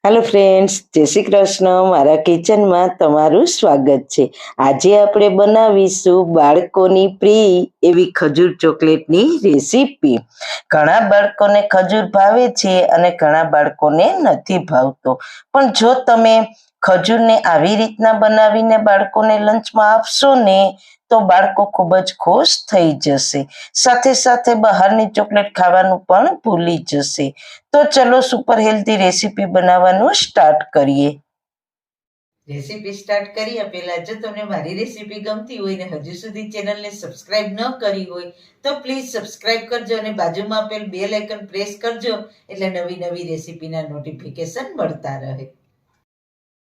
Hello friends, જય શ્રી કૃષ્ણ. મારા કિચનમાં તમારું સ્વાગત છે. આજે આપણે બનાવીશું બાળકોની પ્રિય એવી ખજૂર ચોકલેટની રેસીપી. ઘણા બાળકોને ખજૂર ભાવે છે અને ઘણા બાળકોને નથી ભાવતો, પણ જો તમે ખજૂરને આવી રીતના બનાવીને બાળકોને લંચમાં આપશો ને તો બાળકો ખૂબ જ ખુશ થઈ જશે. સાથે સાથે બહારની ચોકલેટ ખાવાનું પણ ભૂલી જશે. તો ચલો સુપર હેલ્ધી રેસીપી બનાવવાનું સ્ટાર્ટ કરીએ. રેસીપી સ્ટાર્ટ કર્યા પહેલા જો તમને મારી રેસીપી ગમતી હોય ને હજુ સુધી ચેનલને સબસ્ક્રાઇબ ન કરી હોય તો પ્લીઝ સબસ્ક્રાઇબ કરજો અને બાજુમાં આપેલ બેલ આઇકન પ્રેસ કરજો એટલે નવી નવી રેસીપીના નોટિફિકેશન મળતા રહે.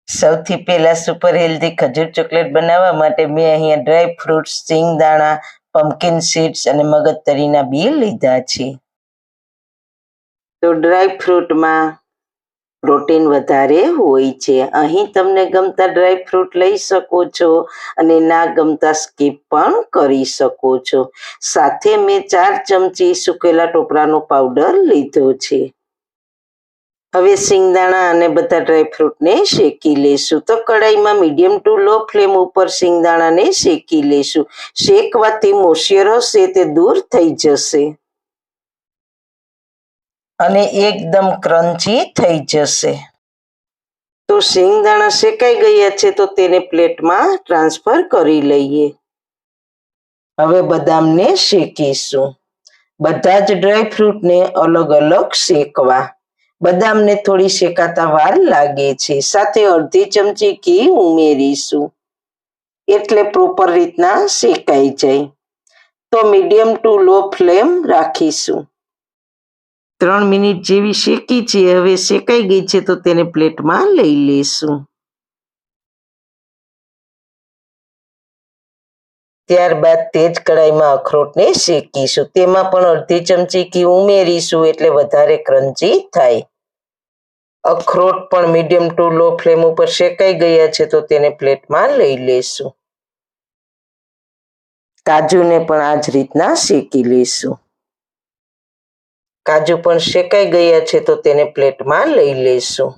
સૌથી પહેલા સુપર હેલ્ધી ખજૂર ચોકલેટ બનાવવા માટે મેં અહીંયા ડ્રાય ફ્રૂટ્સ, સિંગદાણા, પમ્પકિન સીડ્સ અને મગજતરીના બી લીધા છે. તો ડ્રાય ફ્રૂટમાં પ્રોટીન વધારે હોય છે. અહીં તમને ગમતા ડ્રાય ફ્રૂટ લઈ શકો છો અને ના ગમતા સ્કીપ પણ કરી શકો છો. સાથે મેં 4 ચમચી સૂકેલા ટોપરાનો પાવડર લીધો છે. હવે સિંગદાણા અને બધા ડ્રાયફ્રૂટને શેકી લેશું. તો કડાઈમાં મીડિયમ ટુ લો ફ્લેમ ઉપર સિંગદાણાને શેકી લેશું. શેકવાથી મોઇશ્ચર હશે તે દૂર થઈ જશે અને એકદમ ક્રન્ચી થઈ જશે. તો સિંગદાણા શેકાઈ ગયા છે તો તેને પ્લેટમાં ટ્રાન્સફર કરી લઈએ. હવે બદામને શેકીશું. બધા જ ડ્રાયફ્રૂટને અલગ અલગ શેકવા. બદામને થોડી શેકાતા વાર લાગે છે. સાથે અડધી ચમચી ઘી ઉમેરીશું એટલે પ્રોપર રીતના શેકાઈ જાય. તો મીડિયમ ટુ લો ફ્લેમ રાખીશું. 3 મિનિટ જેવી શેકી છે. હવે શેકાઈ ગઈ છે તો તેને પ્લેટમાં લઈ લેશું. ત્યારબાદ તે જ કડાઈમાં અખરોટને શેકીશું. તેમાં પણ અડધી ચમચી ઘી ઉમેરીશું એટલે વધારે ક્રન્ચી થાય. અખરોટ પણ મીડિયમ ટુ લો ફ્લેમ ઉપર શેકાઈ ગયા છે તો તેને પ્લેટમાં લઈ લેશું. કાજુને પણ આ જ રીતના શેકી લઈશું. કાજુ પણ શેકાઈ ગયા છે તો તેને પ્લેટમાં લઈ લેશું.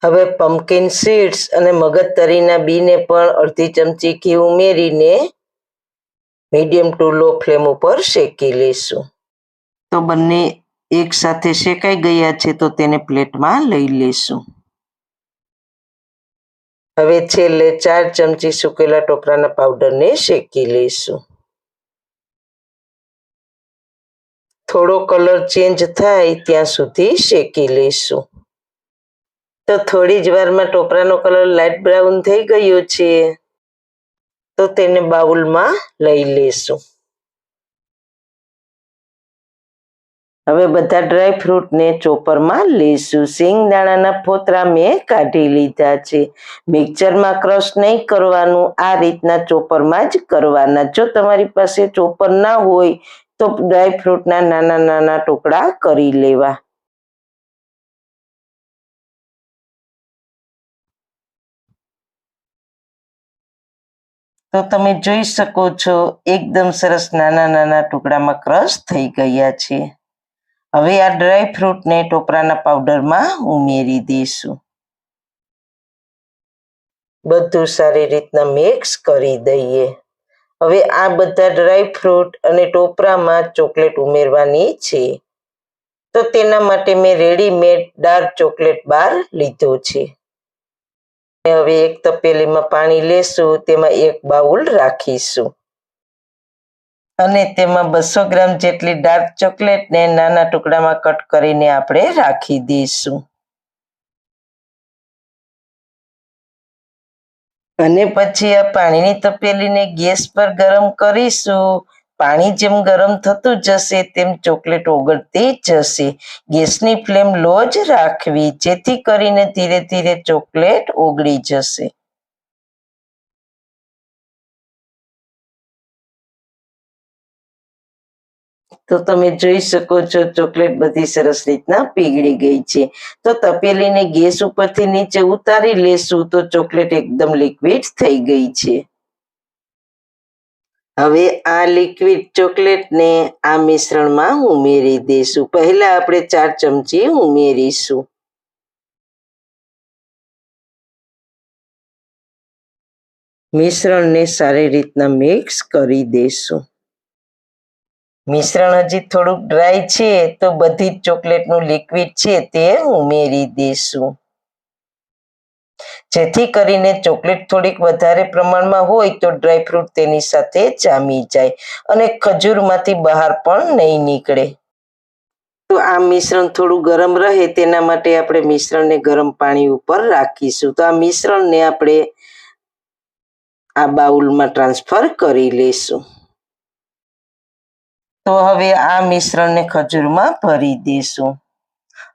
હવે પમ્પકિન સીડ્સ અને મગજતરીના બીને પણ અડધી ચમચી ઘી ઉમેરીને મીડિયમ ટુ લો ફ્લેમ ઉપર શેકી લઈશું. તો બંને એક સાથે શેકાઈ ગયા છે તો તેને પ્લેટમાં લઈ લેશું. હવે છેલ્લે 4 ચમચી સૂકેલા ટોપરાના પાવડરને શેકી લઈશું. થોડો કલર ચેન્જ થાય ત્યાં સુધી શેકી લઈશું. તો થોડી જ વારમાં ટોપરાનો કલર લાઇટ બ્રાઉન થઈ ગયો છે તો તેને બાઉલમાં લઈ લેશું. હવે બધા ડ્રાય ફ્રૂટને ચોપરમાં લઈશું. સિંગદાણાના ફોતરા મેં કાઢી લીધા છે. મિક્સરમાં ક્રશ નહીં કરવાનું, આ રીતના ચોપરમાં જ કરવાના. જો તમારી પાસે ચોપર ના હોય તો ડ્રાય ફ્રૂટના નાના નાના ટુકડા કરી લેવા. તો તમે જોઈ શકો છો એકદમ સરસ નાના નાના ટુકડામાં ક્રશ થઈ ગયા છે. હવે આ ડ્રાય ફ્રૂટને ટોપરાના પાવડરમાં ઉમેરી દઈશું. બધું સારી રીતના મિક્સ કરી દઈએ. હવે આ બધા ડ્રાય ફ્રૂટ અને ટોપરામાં ચોકલેટ ઉમેરવાની છે. તો તેના માટે મેં રેડીમેડ ડાર્ક ચોકલેટ બાર લીધો છે. હવે એક તપેલીમાં પાણી લેશું, તેમાં 1 બાઉલ રાખીશું અને તેમાં 200 ગ્રામ જેટલી ડાર્ક ચોકલેટને નાના ટુકડામાં કટ કરીને આપણે રાખી દઈશું. અને પછી આ પાણીની તપેલીને ગેસ પર ગરમ કરીશું. પાણી જેમ ગરમ થતું જશે તેમ ચોકલેટ ઓગળતી જશે. ગેસની ફ્લેમ લો જ રાખવી જેથી કરીને ધીરે ધીરે ચોકલેટ ઓગળી જશે. તો તમે જોઈ શકો છો ચોકલેટ બધી સરસ રીતના પીગળી ગઈ છે. તો તપેલીને ગેસ ઉપરથી નીચે ઉતારી લેશું તો ચોકલેટ એકદમ લિક્વિડ થઈ ગઈ છે. હવે આ લિક્વિડ ચોકલેટને આ મિશ્રણમાં ઉમેરી દઈશું. પહેલા આપણે 4 ચમચી ઉમેરીશું. મિશ્રણને સારી રીતના મિક્સ કરી દઈશું. મિશ્રણ હજી થોડુંક ડ્રાય છે તો બધી જ ચોકલેટનું લિક્વિડ છે તે ઉમેરી દઈશું. જેથી કરીને ચોકલેટ થોડીક વધારે પ્રમાણમાં હોય તો ડ્રાયફ્રૂટ તેની સાથે જામી જાય અને ખજૂરમાંથી બહાર પણ નહીં નીકળે. તો આ મિશ્રણ થોડું ગરમ રહે તેના માટે આપણે મિશ્રણને ગરમ પાણી ઉપર રાખીશું. તો આ મિશ્રણને આપણે આ બાઉલમાં ટ્રાન્સફર કરી લઈશું. તો હવે આ મિશ્રણને ખજૂરમાં ભરી દઈશું.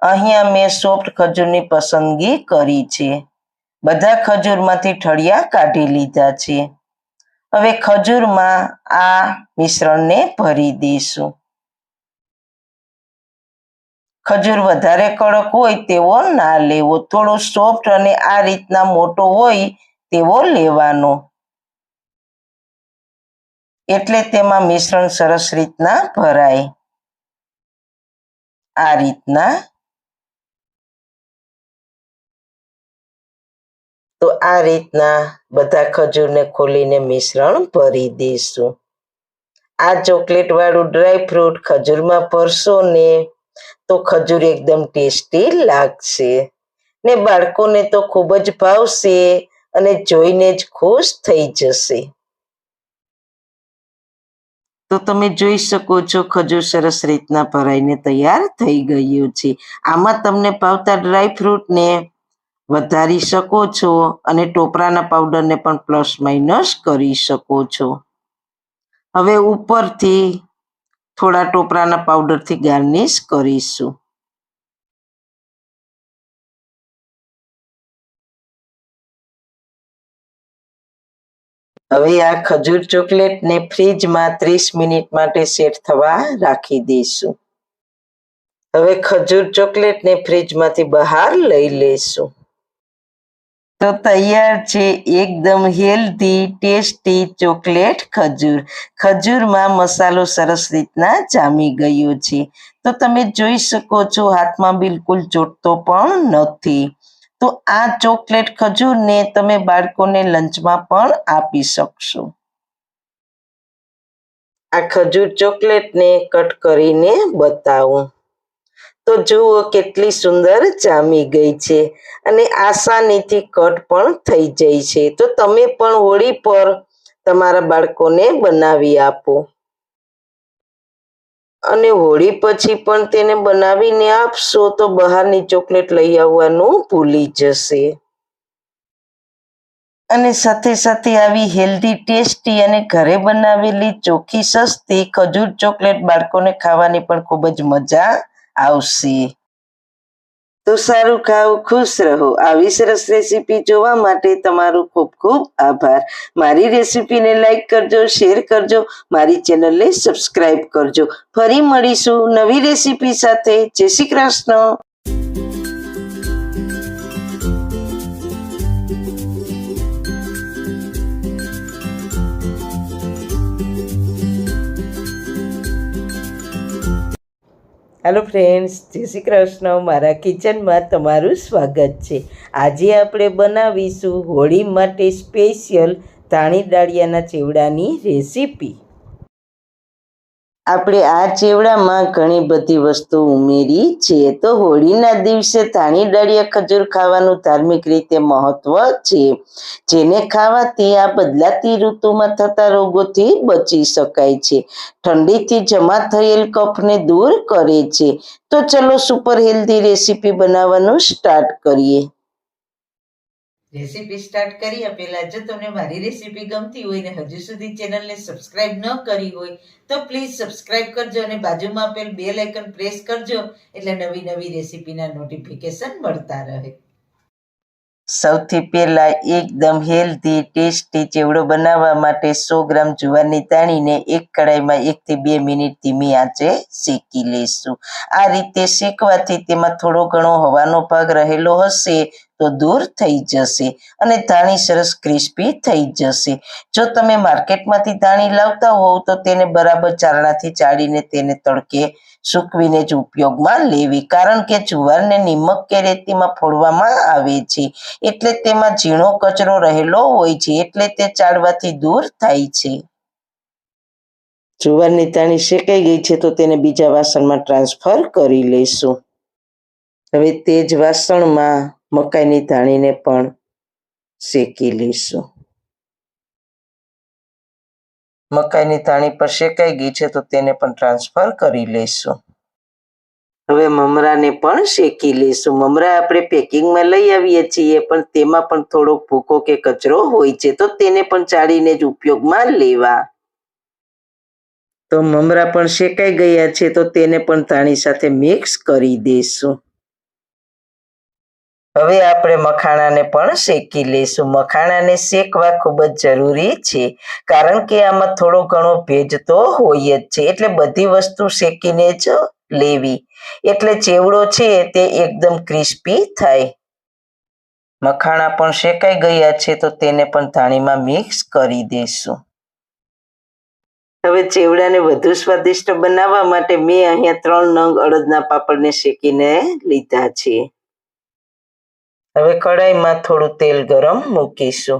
અહીંયા મેં સોફ્ટ ખજૂરની પસંદગી કરી છે. બધા ખજૂરમાંથી ઠળિયા કાઢી લીધા છે. હવે ખજૂરમાં આ મિશ્રણને ભરી દઈશું. ખજૂર વધારે કડક હોય તેવો ના લેવો, થોડો સોફ્ટ અને આ રીતના મોટો હોય તેવો લેવાનો, એટલે તેમાં મિશ્રણ સરસ રીતના ભરાય. આ રીતના. તો આ રીતના બધા ખજૂરને ખોલીને મિશ્રણ ભરી દઈશું. આ ચોકલેટ વાળું ડ્રાયફ્રૂટ ખજૂરમાં ભરશો ને તો ખજૂર એકદમ ટેસ્ટી લાગશે ને બાળકોને તો ખૂબ જ ભાવશે અને જોઈને જ ખુશ થઈ જશે. તો તમે જોઈ શકો છો ખજૂર સરસ રીતના ભરાઈને તૈયાર થઈ ગયું છે. આમાં તમને ભાવતા ડ્રાયફ્રૂટને વધારી શકો છો અને ટોપરાના પાવડરને પણ પ્લસ માઇનસ કરી શકો છો. હવે ઉપરથી થોડા ટોપરાના પાવડરથી ગાર્નિશ કરીશું. હવે આ ખજૂર ચોકલેટને ફ્રીજમાં 30 મિનિટ માટે સેટ થવા રાખી દઈશું. હવે ખજૂર ચોકલેટને ફ્રીજમાંથી બહાર લઈ લઈશું. તો તૈયાર છે એકદમ હેલ્ધી ટેસ્ટી ચોકલેટ ખજૂર. ખજૂરમાં મસાલો સરસ રીતના જામી ગયો છે. તો તમે જોઈ શકો છો હાથમાં બિલકુલ ચોટતો પણ નથી. તો આ ચોકલેટ ખજૂરને તમે બાળકોને લંચમાં પણ આપી શકશો. આ ખજૂર ચોકલેટને કટ કરીને બતાવું તો જુઓ કેટલી સુંદર જામી ગઈ છે અને આસાનીથી કટ પણ થઈ જાય છે. તો તમે પણ હોળી પર તમારા બાળકોને બનાવી આપો અને હોળી પછી પણ તેને બનાવીને આપશો તો બહારની ચોકલેટ લઈ આવવાનું ભૂલી જશે. અને સાથે સાથે આવી હેલ્ધી ટેસ્ટી અને ઘરે બનાવેલી ચોખ્ખી સસ્તી ખજૂર ચોકલેટ બાળકોને ખાવાની પણ ખૂબ જ મજા આવશે. તો સારું ખાઓ, ખુશ રહો. આવી સરસ રેસીપી જોવા માટે તમારો ખૂબ ખૂબ આભાર. મારી રેસીપીને લાઈક કરજો, શેર કરજો, મારી ચેનલને સબસ્ક્રાઈબ કરજો. ફરી મળીશું નવી રેસીપી સાથે. જય શ્રી કૃષ્ણ. હેલો ફ્રેન્ડ્સ, જય શ્રી કૃષ્ણ. મારા કિચનમાં તમારું સ્વાગત છે. આજે આપણે બનાવીશું હોળી માટે સ્પેશિયલ ધાણી દાળિયાના ચેવડાની રેસીપી. આપણે આ ચેવડામાં ઘણી બધી વસ્તુ ઉમેરી છે. તો હોળીના દિવસે ધાણી દાળિયા ખજૂર ખાવાનું ધાર્મિક રીતે મહત્વ છે, જેને ખાવાથી આ બદલાતી ઋતુમાં થતા રોગોથી બચી શકાય છે. ઠંડીથી જમા થયેલ કફને દૂર કરે છે. તો ચલો સુપર હેલ્ધી રેસીપી બનાવવાનું સ્ટાર્ટ કરીએ. રેસીપી સ્ટાર્ટ કર્યા પહેલા જો તમને મારી રેસીપી ગમતી હોય ને હજુ સુધી ચેનલને સબસ્ક્રાઇબ ન કરી હોય તો પ્લીઝ સબસ્ક્રાઇબ કરજો અને બાજુમાં આપેલ બેલ આઇકન પ્રેસ કરજો એટલે નવી નવી રેસીપીના નોટિફિકેશન મળતા રહે. સૌથી પહેલા એકદમ હેલ્ધી ટેસ્ટી ચેવડો બનાવવા માટે 100 ગ્રામ જુવારની દાળીને એક કડાઈમાં 1 થી 2 મિનિટ ધીમી આંચે શેકી લઈશું. આ રીતે શેકવાથી તેમાં થોડો ઘણો હવાનો ભાગ રહેલો હશે તો દૂર થઈ જશે અને ધાણી સરસ ક્રિસ્પી થઈ જશે. જો તમે માર્કેટમાંથી ધાણી લાવતા હોવ તો તેને બરાબર ચારણાથી ચાળીને તેને તડકે સૂકવીને જ ઉપયોગમાં લેવી, કારણ કે જુવારને નિમક કે રેતીમાં ફોડવામાં આવે છે એટલે તેમાં ઝીણો કચરો રહેલો હોય છે, એટલે તે ચાળવાથી દૂર થાય છે. જુવારની ધાણી શેકાઈ ગઈ છે તો તેને બીજા વાસણમાં ટ્રાન્સફર કરી લઈશું. હવે તે જ વાસણમાં મકાઈની ધાણીને પણ શેકી લઈશું. મકાઈની ધાણી પર શેકાઈ ગઈ છે તો તેને પણ ટ્રાન્સફર કરી લઈશું. હવે મમરાને પણ શેકી લઈશું. મમરા આપણે પેકિંગમાં લઈ આવીએ છીએ પણ તેમાં પણ થોડો ભૂકો કે કચરો હોય છે, તો તેને પણ ચાળીને જ ઉપયોગમાં લેવા. તો મમરા પણ શેકાઈ ગયા છે તો તેને પણ ધાણી સાથે મિક્સ કરી દઈશું. હવે આપણે મખાણાને પણ શેકી લઈશું. મખાણાને શેકવા ખૂબ જ જરૂરી છે, કારણ કે આમાં થોડો ઘણો ભેજ તો હોય જ છે, એટલે બધી વસ્તુ શેકીને જ લેવી, એટલે ચેવડો છે તે એકદમ ક્રિસ્પી થાય. મખાણા પણ શેકાઈ ગયા છે તો તેને પણ ધાણીમાં મિક્સ કરી દઈશું. હવે ચેવડાને વધુ સ્વાદિષ્ટ બનાવવા માટે મેં અહીંયા 3 નંગ અડદના પાપડને શેકીને લીધા છે. હવે કડાઈમાં થોડું તેલ ગરમ મૂકીશું.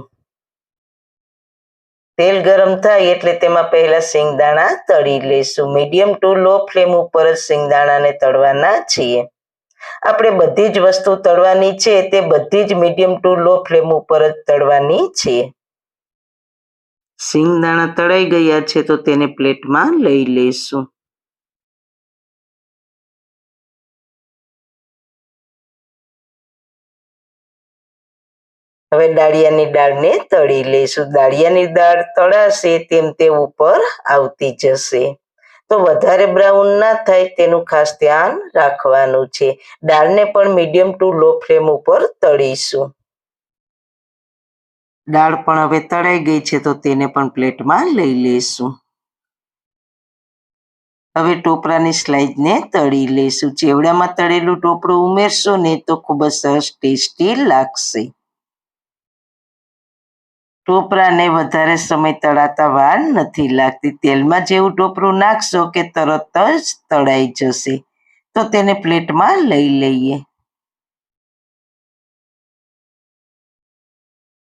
તેલ ગરમ થાય એટલે તેમાં પહેલા સિંગદાણા તળી લઈશું. મીડિયમ ટુ લો ફ્લેમ ઉપર જ સિંગદાણાને તળવાના છીએ. આપણે બધી જ વસ્તુ તળવાની છે તે બધી જ મીડિયમ ટુ લો ફ્લેમ ઉપર જ તળવાની છે. સિંગદાણા તળાઈ ગયા છે તો તેને પ્લેટમાં લઈ લઈશું. હવે દાળિયાની દાળને તળી લઈશું. દાળિયાની દાળ તળાશે તેમ તે ઉપર આવતી જશે, તો વધારે બ્રાઉન ના થાય તેનું ખાસ ધ્યાન રાખવાનું છે. દાળને પણ મીડિયમ ટુ લો ફ્લેમ ઉપર તળીશું. દાળ પણ હવે તળાઈ ગઈ છે તો તેને પણ પ્લેટમાં લઈ લઈશું. હવે ટોપરાની સ્લાઇસને તળી લઈશું. ચેવડામાં તળેલું ટોપરું ઉમેરશો ને તો ખૂબ જ સરસ ટેસ્ટી લાગશે. ટોપરાને વધારે સમય તળાતા વાર નથી લાગતી. તેલમાં જેવું ટોપરું નાખશો કે તરત જ તળાઈ જશે, તો તેને પ્લેટમાં લઈ લઈએ.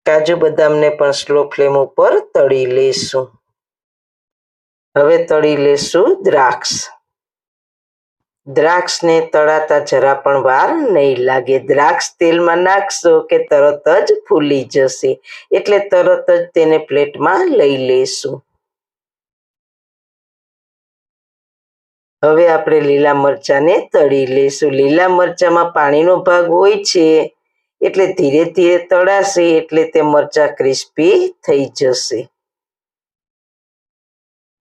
કાજુ બદામને પણ સ્લો ફ્લેમ ઉપર તળી લઈશું. હવે તળી લઈશું દ્રાક્ષ. દ્રાક્ષને તળાતા જરા પણ વાર નહીં લાગે. દ્રાક્ષ તેલમાં નાખશો કે તરત જ ફૂલી જશે, એટલે તરત જ તેને પ્લેટમાં લઈ લઈશું. હવે આપણે લીલા મરચાંને તળી લઈશું. લીલા મરચાંમાં પાણીનો ભાગ હોય છે, એટલે ધીરે ધીરે તળાશે એટલે તે મરચાં ક્રિસ્પી થઈ જશે.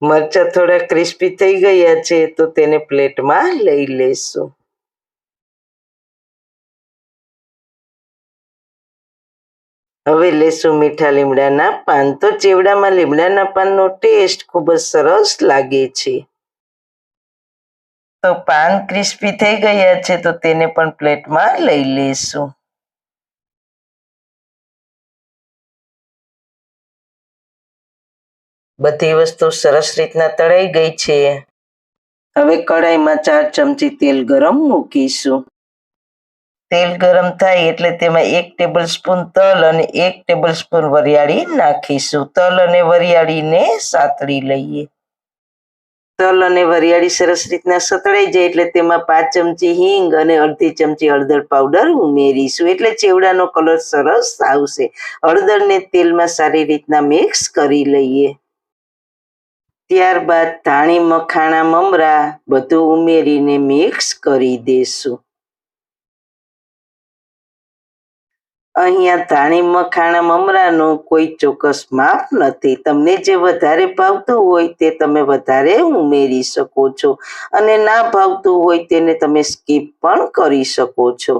મરચાં થોડા ક્રિસ્પી થઈ ગયા છે તો તેને પ્લેટમાં લઈ લઈશું. હવે લેશું મીઠા લીમડાના પાન. તો ચેવડામાં લીમડાના પાનનો ટેસ્ટ ખૂબ જ સરસ લાગે છે. તો પાન ક્રિસ્પી થઈ ગયા છે તો તેને પણ પ્લેટમાં લઈ લઈશું. બધી વસ્તુ સરસ રીતના તળાઈ ગઈ છે. હવે કડાઈમાં 4 ચમચી તેલ ગરમ મૂકીશું. તેલ ગરમ થાય એટલે તેમાં 1 ટેબલ સ્પૂન તલ અને 1 ટેબલ સ્પૂન વરિયાળી નાખીશું. તલ અને વરિયાળીને સાતળી લઈએ. તલ અને વરિયાળી સરસ રીતના સતળાઈ જાય એટલે તેમાં 5 ચમચી હિંગ અને અડધી ચમચી હળદર પાવડર ઉમેરીશું, એટલે ચેવડાનો કલર સરસ આવશે. હળદરને તેલમાં સારી રીતના મિક્સ કરી લઈએ. ત્યારબાદ ધાણી, મખાણા, મમરા બધું ઉમેરીને મિક્સ કરી દેશું. અહીંયા ધાણી, મખાણા, મમરાનું કોઈ ચોક્કસ માપ નથી. તમને જે વધારે ભાવતું હોય તે તમે વધારે ઉમેરી શકો છો, અને ના ભાવતું હોય તેને તમે સ્કીપ પણ કરી શકો છો.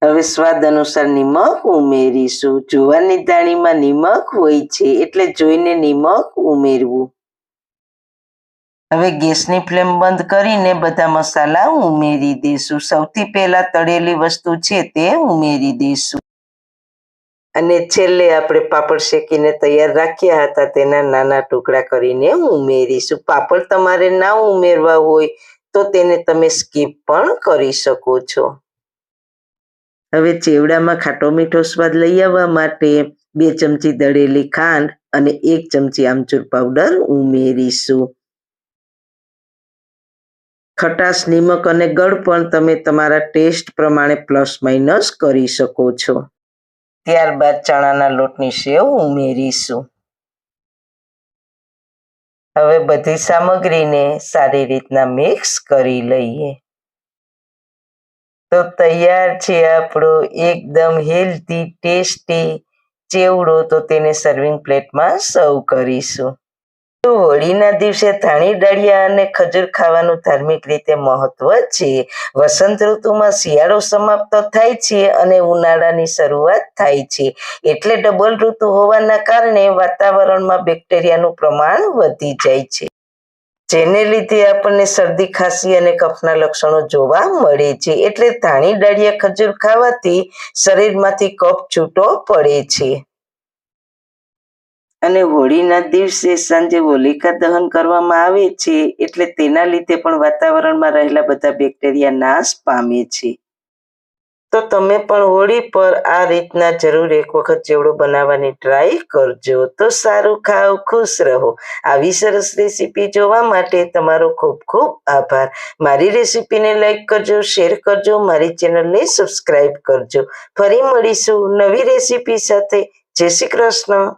હવે સ્વાદ અનુસાર નિમક ઉમેરીશું. જુવારની દાળીમાં નિમક હોય છે એટલે જોઈને નિમક ઉમેરવું. હવે ગેસની ફ્લેમ બંધ કરીને બધા મસાલા ઉમેરી દઈશું. સૌથી પહેલા તળેલી વસ્તુ છે તે ઉમેરી દઈશું અને છેલ્લે આપણે પાપડ શેકીને તૈયાર રાખ્યા હતા તેના નાના ટુકડા કરીને ઉમેરીશું. પાપડ તમારે ના ઉમેરવા હોય તો તેને તમે સ્કીપ પણ કરી શકો છો. હવે ચેવડામાં ખાટો મીઠો સ્વાદ લઈ આવવા માટે 2 ચમચી દળેલી ખાંડ અને 1 ચમચી આમચૂર પાવડર ઉમેરીશું. ખટાશ, નિમક અને ગળ પણ તમે તમારા ટેસ્ટ પ્રમાણે પ્લસ માઇનસ કરી શકો છો. ત્યારબાદ ચણાના લોટની સેવ ઉમેરીશું. હવે બધી સામગ્રીને સારી રીતના મિક્સ કરી લઈએ. તો તૈયાર છે આપણો એકદમ હેલ્ધી ટેસ્ટી ચેવડો. તો તેને સર્વિંગ પ્લેટમાં સર્વ કરીશું. તો હોળીના દિવસે ધાણી દાળિયા અને ખજૂર ખાવાનું ધાર્મિક રીતે મહત્વ છે. વસંત ઋતુમાં શિયાળો સમાપ્ત થાય છે અને ઉનાળાની શરૂઆત થાય છે. એટલે ડબલ ઋતુ હોવાના કારણે વાતાવરણમાં બેક્ટેરિયાનું પ્રમાણ વધી જાય છે, જેને લીધે આપણને શરદી, ખાંસી અને કફના લક્ષણો જોવા મળે છે. એટલે ધાણી દાળિયા ખજૂર ખાવાથી શરીરમાંથી કફ છૂટો પડે છે. અને હોળીના દિવસે સાંજે હોલિકા દહન કરવામાં આવે છે, એટલે તેના લીધે પણ વાતાવરણમાં રહેલા બધા બેક્ટેરિયા નાશ પામે છે. તો તમે પણ હોળી પર આ રીતના જરૂર એક વખત ચેવડો બનાવવાની ટ્રાય કરજો. તો સારું ખાઓ, ખુશ રહો. આવી સરસ રેસીપી જોવા માટે તમારો ખૂબ ખૂબ આભાર. મારી રેસીપીને લાઈક કરજો, શેર કરજો, મારી ચેનલને સબસ્ક્રાઈબ કરજો. ફરી મળીશું નવી રેસીપી સાથે. જય શ્રી કૃષ્ણ.